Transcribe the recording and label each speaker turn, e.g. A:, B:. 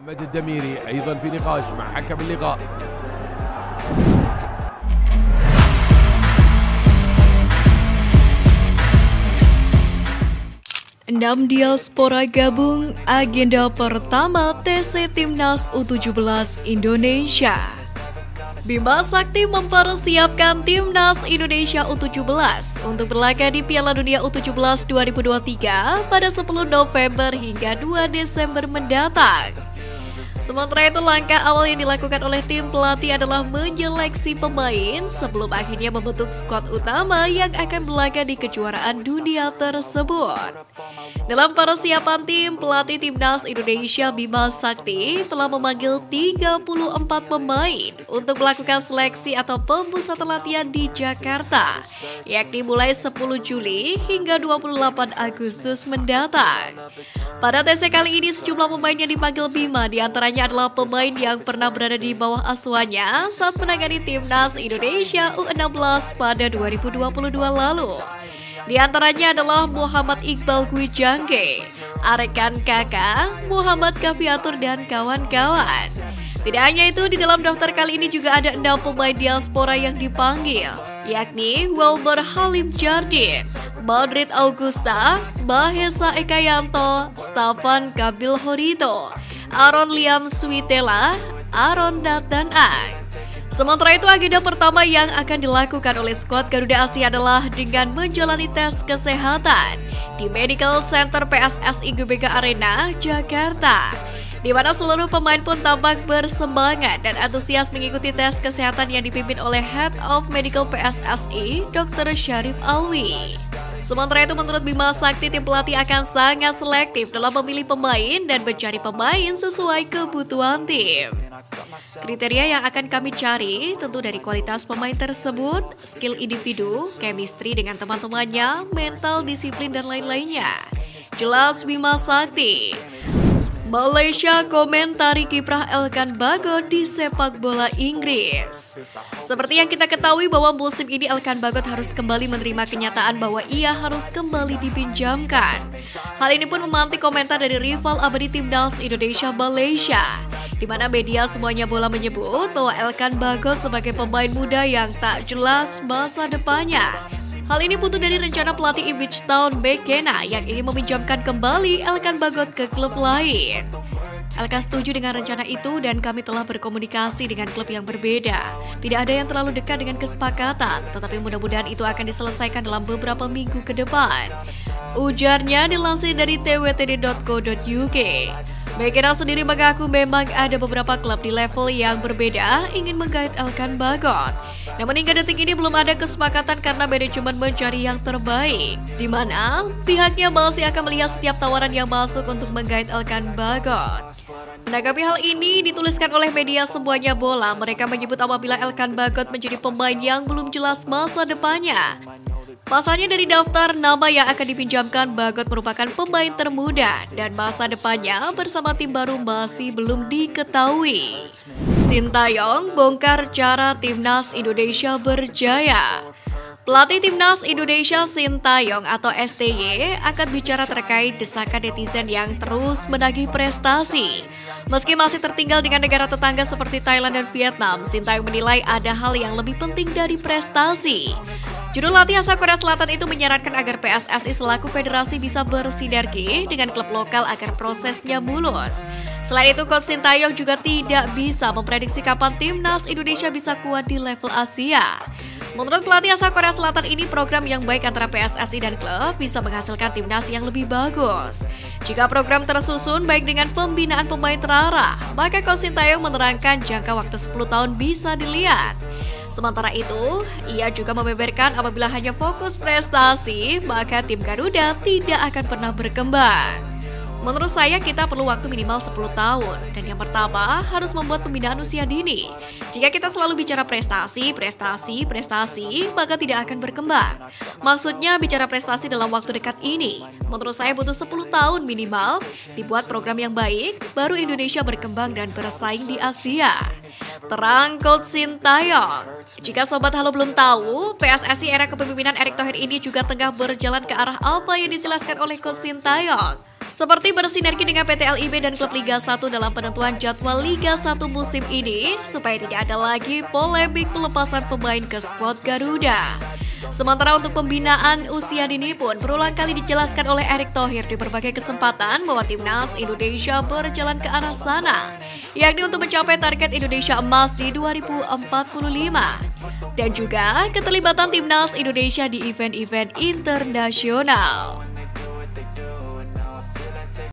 A: محمد الدميري أيضا في نقاش مع حكم اللقاء.
B: Enam diaspora gabung agenda pertama TC Timnas U17 Indonesia. Bima Sakti mempersiapkan Timnas Indonesia U17 untuk berlaga di Piala Dunia U17 2023 pada 10 November hingga 2 Desember mendatang. Sementara itu, langkah awal yang dilakukan oleh tim pelatih adalah menyeleksi pemain sebelum akhirnya membentuk skuad utama yang akan berlaga di kejuaraan dunia tersebut. Dalam persiapan tim, pelatih Timnas Indonesia Bima Sakti telah memanggil 34 pemain untuk melakukan seleksi atau pemusatan latihan di Jakarta, yakni mulai 10 Juli hingga 28 Agustus mendatang. Pada TC kali ini, sejumlah pemain yang dipanggil Bima diantaranya adalah pemain yang pernah berada di bawah asuhannya saat menangani Timnas Indonesia U16 pada 2022 lalu. Di antaranya adalah Muhammad Iqbal Gwijangge, Arekan Kaka, Muhammad Kafiatur, dan kawan-kawan. Tidak hanya itu, di dalam daftar kali ini juga ada 6 pemain diaspora yang dipanggil, yakni Wilber Halim Jardine, Madrid Augusta, Mahesa Ekayanto, Stefan Kabil Horito, Aaron Liam Suitela, Aaron Nathan Ang. Sementara itu, agenda pertama yang akan dilakukan oleh skuad Garuda Asia adalah dengan menjalani tes kesehatan di Medical Center PSSI GBK Arena, Jakarta, di mana seluruh pemain pun tampak bersemangat dan antusias mengikuti tes kesehatan yang dipimpin oleh Head of Medical PSSI, Dr. Syarif Alwi. Sementara itu, menurut Bima Sakti, tim pelatih akan sangat selektif dalam memilih pemain dan mencari pemain sesuai kebutuhan tim. Kriteria yang akan kami cari tentu dari kualitas pemain tersebut, skill individu, chemistry dengan teman-temannya, mental, disiplin, dan lain-lainnya. Jelas Bima Sakti. Malaysia komentari kiprah Elkan Bagot di sepak bola Inggris. Seperti yang kita ketahui bahwa musim ini Elkan Bagot harus kembali menerima kenyataan bahwa ia harus kembali dipinjamkan. Hal ini pun memantik komentar dari rival abadi Timnas Indonesia Malaysia, di mana media semuanya bola menyebut bahwa Elkan Bagot sebagai pemain muda yang tak jelas masa depannya. Hal ini putu dari rencana pelatih Ipswich Town McKenna yang ingin meminjamkan kembali Elkan Bagot ke klub lain. Elkan setuju dengan rencana itu dan kami telah berkomunikasi dengan klub yang berbeda. Tidak ada yang terlalu dekat dengan kesepakatan, tetapi mudah-mudahan itu akan diselesaikan dalam beberapa minggu ke depan. Ujarnya dilansir dari twtd.co.uk. McKenna sendiri mengaku memang ada beberapa klub di level yang berbeda ingin menggait Elkan Bagot. Namun hingga detik ini belum ada kesepakatan karena manajemen mencari yang terbaik, di mana pihaknya masih akan melihat setiap tawaran yang masuk untuk menggait Elkan Bagot. Menanggapi hal ini, dituliskan oleh media semuanya bola, mereka menyebut apabila Elkan Bagot menjadi pemain yang belum jelas masa depannya. Pasalnya dari daftar nama yang akan dipinjamkan, Bagot merupakan pemain termuda dan masa depannya bersama tim baru masih belum diketahui. Sintayong bongkar cara Timnas Indonesia berjaya. Pelatih Timnas Indonesia Sintayong atau STY akan bicara terkait desakan netizen yang terus menagih prestasi. Meski masih tertinggal dengan negara tetangga seperti Thailand dan Vietnam, Sintayong menilai ada hal yang lebih penting dari prestasi. Juru latih asal Korea Selatan itu menyarankan agar PSSI selaku federasi bisa bersinergi dengan klub lokal agar prosesnya mulus. Selain itu, Coach Sintayong juga tidak bisa memprediksi kapan Timnas Indonesia bisa kuat di level Asia. Menurut pelatih asal Korea Selatan ini, program yang baik antara PSSI dan klub bisa menghasilkan timnas yang lebih bagus. Jika program tersusun baik dengan pembinaan pemain terarah, maka Coach Sintayong menerangkan jangka waktu 10 tahun bisa dilihat. Sementara itu, ia juga membeberkan apabila hanya fokus prestasi, maka tim Garuda tidak akan pernah berkembang. Menurut saya kita perlu waktu minimal 10 tahun. Dan yang pertama harus membuat pembinaan usia dini. Jika kita selalu bicara prestasi, maka tidak akan berkembang. Maksudnya bicara prestasi dalam waktu dekat ini. Menurut saya butuh 10 tahun minimal, dibuat program yang baik, baru Indonesia berkembang dan bersaing di Asia. Terang Coach Sintayong. Jika Sobat Halo belum tahu, PSSI era kepemimpinan Erick Thohir ini juga tengah berjalan ke arah apa yang dijelaskan oleh Coach Sintayong. seperti bersinergi dengan PT LIB dan klub Liga 1 dalam penentuan jadwal Liga 1 musim ini supaya tidak ada lagi polemik pelepasan pemain ke skuad Garuda. Sementara untuk pembinaan usia dini pun berulang kali dijelaskan oleh Erick Thohir di berbagai kesempatan bahwa timnas Indonesia berjalan ke arah sana, yakni untuk mencapai target Indonesia Emas di 2045 dan juga keterlibatan timnas Indonesia di event-event internasional.